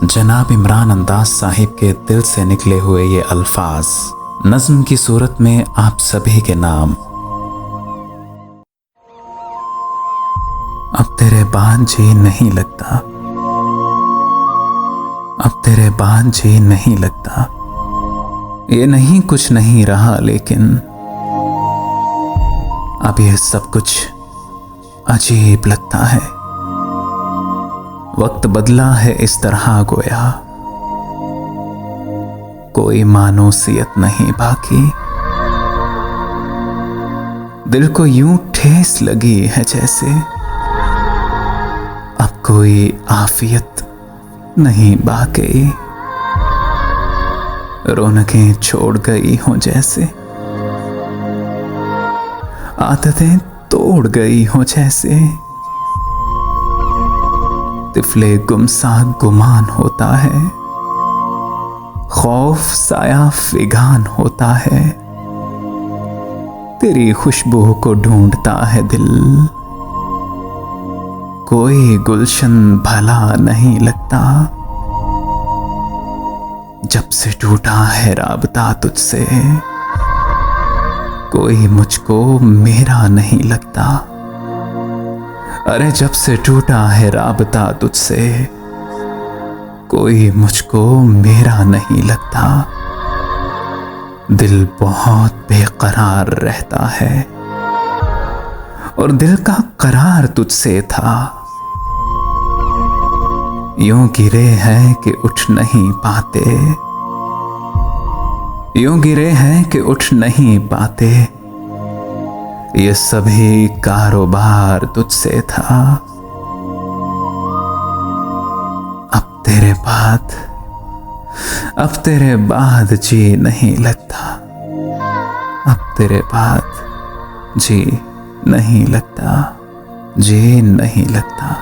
जनाब इमरान अंदाज साहिब के दिल से निकले हुए ये अल्फाज नज़्म की सूरत में आप सभी के नाम। अब तेरे बाद जी नहीं लगता, अब तेरे बाद जी नहीं लगता। ये नहीं कुछ नहीं रहा, लेकिन अब ये सब कुछ अजीब लगता है। वक्त बदला है इस तरह गोया कोई मानूसियत नहीं बाकी। दिल को यूं ठेस लगी है जैसे अब कोई आफियत नहीं बाकी। रौनकें छोड़ गई हों जैसे, आदतें तोड़ गई हों जैसे। तिफले गुमसाग गुमान होता है, खौफ साया फिगान होता है। तेरी खुशबू को ढूंढता है दिल, कोई गुलशन भला नहीं लगता। जब से टूटा है राबता तुझसे, कोई मुझको मेरा नहीं लगता। अरे जब से टूटा है राबता तुझसे, कोई मुझको मेरा नहीं लगता। दिल बहुत बेकरार रहता है और दिल का करार तुझसे था। यूं गिरे हैं कि उठ नहीं पाते, यूं गिरे हैं कि उठ नहीं पाते। ये सभी कारोबार तुझसे था। अब तेरे बाद जी नहीं लगता, अब तेरे बाद जी नहीं लगता, जी नहीं लगता।